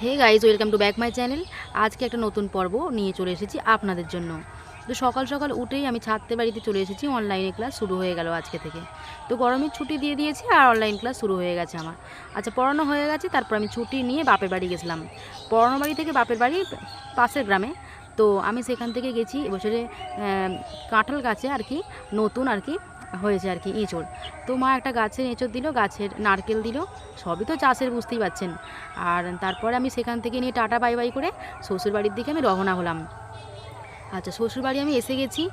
Hey guys, welcome to back my channel. আজকে একটা নতুন পর্ব নিয়ে চলে এসেছি আপনাদের জন্য। তো সকাল সকাল উঠেই আমি ছাড়তে বাড়িতে চলে এসেছি। অনলাইনে ক্লাস শুরু হয়ে গেল আজকে থেকে। তো গরমের ছুটি দিয়ে দিয়েছে আর অনলাইন ক্লাস শুরু হয়ে গেছে আমার। আচ্ছা, পড়ানো হয়ে গেছে, তারপর আমি ছুটি নিয়ে বাপের বাড়ি গেছিলাম। পড়ানো বাড়ি থেকে বাপের বাড়ি পাশের গ্রামে। তো আমি সেখান থেকে গেছি এবছরে কাঁঠাল গাছে আর কি নতুন আর কি হয়েছে আর কি এঁচড়। তো মা একটা গাছের এঁচড় দিল, গাছের নারকেল দিল, সবই তো চাষের, বুঝতেই পারছেন। আর তারপরে আমি সেখান থেকে নিয়ে টাটা বাই বাই করে শ্বশুরবাড়ির দিকে আমি রওনা হলাম। আচ্ছা, শ্বশুরবাড়ি আমি এসে গেছি।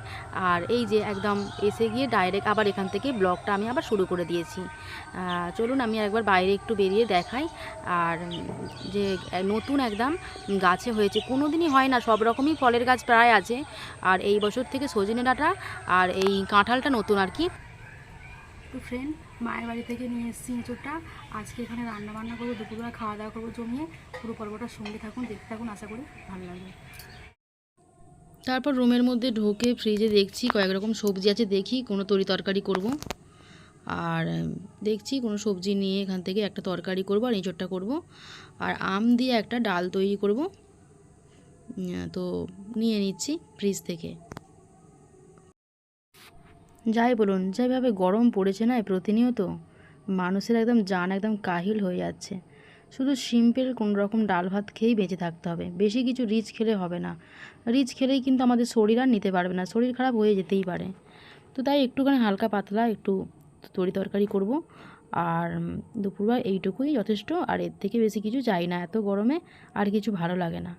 আর এই যে একদম এসে গিয়ে ডাইরেক্ট আবার এখান থেকে ব্লগটা আমি আবার শুরু করে দিয়েছি। চলুন আমি একবার বাইরে একটু বেরিয়ে দেখাই। আর যে নতুন একদম গাছে হয়েছে, কোনো দিনই হয় না, সব রকমই ফলের গাছ প্রায় আছে। আর এই বছর থেকে সজনে ডাঁটা আর এই কাঁঠালটা নতুন আর কি। তো ফ্রেন্ড, মায়ের বাড়ি থেকে নিয়ে এসেছি এঁচোড়টা। আজকে এখানে রান্নাবান্না করবো, দুপুরবেলা খাওয়া দাওয়া করবো জমিয়ে। পুরো পর্বটার সঙ্গে থাকুন, দেখতে থাকুন, আশা করি ভালো লাগবে। তারপর রুমের মধ্যে ঢোকে ফ্রিজে দেখছি কয়েক রকম সবজি আছে, দেখি কোনো তরকারি করব। আর দেখছি কোনো সবজি নিয়ে এখান থেকে একটা তরকারি করব আর এঁচোড়টা করব। আর আম দিয়ে একটা ডাল তৈরি করব। তো নিয়ে নিচ্ছি ফ্রিজ থেকে। যাই বলুন, যেভাবে গরম পড়েছে না প্রতিনিয়ত, মানুষের একদম জান একদম কাহিল হয়ে যাচ্ছে। শুধু সিম্পল কোনো রকম ডাল ভাত খেয়েই বেঁচে থাকতে হবে, বেশি কিছু রিচ খেলে হবে না। রিচ খেলেই কিন্তু আমাদের শরীর আর নিতে পারবে না, শরীর খারাপ হয়ে যেতেই পারে। তো তাই একটুখানি হালকা পাতলা একটু তরকারি করব। আর দুপুরবেলা এইটুকুই যথেষ্ট, আর এর থেকে বেশি কিছু চাই না, এত গরমে আর কিছু ভালো লাগে না।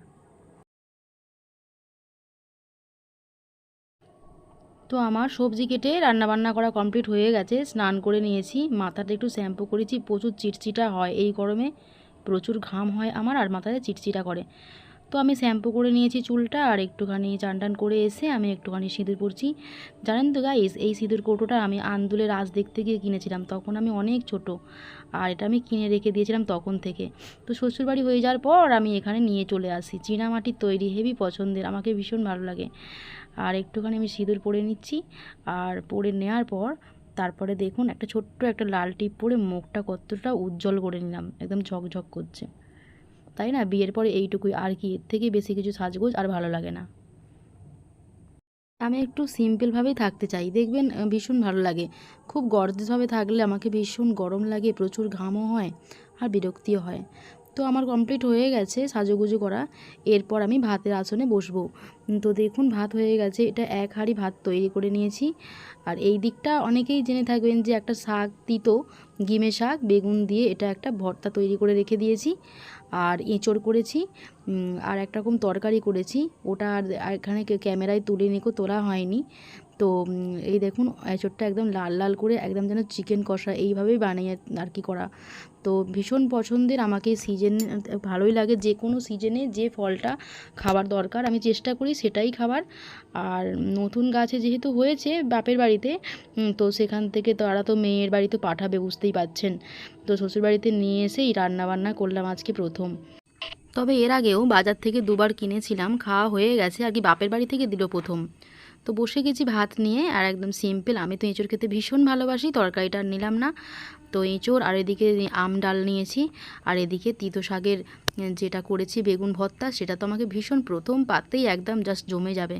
তো আমার সবজি কেটে রান্নাবান্না করা কমপ্লিট হয়ে গেছে, স্নান করে নিয়েছি, মাথাটা একটু শ্যাম্পু করেছি। প্রচুর চিটচিটা হয় এই গরমে, প্রচুর ঘাম হয় আমার, আর মাথায় চিটচিটা করে। তো আমি শ্যাম্পু করে নিয়েছি চুলটা, আর একটুখানি চান টান করে এসে আমি একটুখানি সিঁদুর পরছি। জানেন তো গাইস, এই সিঁদুর কৌটোটা আমি আন্দুলে রাজ দেখতে গিয়ে কিনেছিলাম, তখন আমি অনেক ছোট। আর এটা আমি কিনে রেখে দিয়েছিলাম তখন থেকে। তো শ্বশুরবাড়ি হয়ে যাওয়ার পর আমি এখানে নিয়ে চলে আসি। চীনামাটির তৈরি, হেভি পছন্দের, আমাকে ভীষণ ভালো লাগে। আর একটুখানি আমি সিঁদুর পরে নিচ্ছি। আর পরে নেওয়ার পর তারপরে দেখুন একটা ছোট্ট একটা লাল টিপ পরে মুখটা কতটা উজ্জ্বল করে নিলাম, একদম ঝকঝক করছে। তাই না, বিয়ের পরে এইটুকুই, আর কি এর থেকে বেশি কিছু সাজগোজ আর ভালো লাগে না। আমি একটু সিম্পলভাবেই থাকতে চাই, দেখবেন ভীষণ ভালো লাগে। খুব গর্জিয়াসভাবে থাকলে আমাকে ভীষণ গরম লাগে, প্রচুর ঘামও হয় আর বিরক্তিও হয়। তো আমার কমপ্লিট হয়ে গেছে সাজুগুজু করা। এরপর আমি ভাতের আসনে বসবো। তো দেখুন ভাত হয়ে গেছে, এটা এক হাঁড়ি ভাত তৈরি করে নিয়েছি। আর এই দিকটা অনেকেই জেনে থাকবেন যে একটা শাক, তিতো গিমে শাক বেগুন দিয়ে এটা একটা ভর্তা তৈরি করে রেখে দিয়েছি। আর এঁচড় করেছি, আর একটা রকম তরকারি করেছি। ওটা আর এখানে ক্যামেরায় তুলে নিকো, তোলা হয়নি। তো এই দেখুন এঁচড়টা একদম লাল লাল করে, একদম যেন চিকেন কষা এইভাবেই বানিয়ে আর কি করা। তো ভীষণ পছন্দের, আমাকে সিজন ভালোই লাগে, যে কোনো সিজনে যে ফলটা খাবার দরকার আমি চেষ্টা করি সেটাই খাবার। আর নতুন গাছে যেহেতু হয়েছে বাপের বাড়িতে, তো সেখান থেকে তারা তো মেয়ের বাড়িতে পাঠাবে, বুঝতেই পাচ্ছেন। তো শ্বশুরবাড়িতে নিয়ে এসেই রান্নাবান্না করলাম আজকে প্রথম। তবে এর আগেও বাজার থেকে দুবার কিনেছিলাম, খাওয়া হয়ে গেছে আর কি, বাপের বাড়ি থেকে দিল প্রথম। তো বসে গেছি ভাত নিয়ে, আর একদম সিম্পল, আমি তো এঁচড় খেতে ভীষণ ভালোবাসি, তরকারিটা আর নিলাম না। তো এঁচড়, আর এদিকে আম ডাল নিয়েছি। আর এদিকে তিতো শাকের যেটা করেছি বেগুন ভর্তা, সেটা তো আমাকে ভীষণ প্রথম পাতেই একদম জাস্ট জমে যাবে।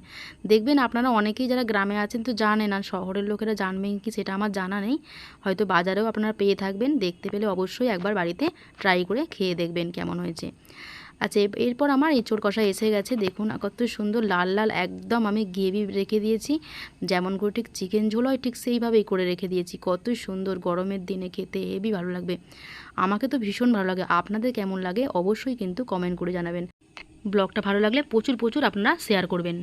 দেখবেন আপনারা অনেকেই যারা গ্রামে আছেন তো জানেন, আর শহরের লোকেরা জানবেন কি সেটা আমার জানা নেই, হয়তো বাজারেও আপনারা পেয়ে থাকবেন, দেখতে পেলে অবশ্যই একবার বাড়িতে ট্রাই করে খেয়ে দেখবেন কেমন হয়েছে। আচ্ছা, এরপর আমার এঁচড় কষা এসে গেছে, দেখুন কত সুন্দর লাল লাল একদম আমি গ্রেভি রেখে দিয়েছি, যেমন করে ঠিক চিকেন ঝোল হয় ঠিক সেইভাবেই করে রেখে দিয়েছি। কত সুন্দর, গরমের দিনে খেতে হেবি ভালো লাগবে, আমাকে তো ভীষণ ভালো লাগে। আপনাদের কেমন লাগে অবশ্যই কিন্তু কমেন্ট করে জানাবেন। ব্লগটা ভালো লাগলে প্রচুর প্রচুর আপনারা শেয়ার করবেন।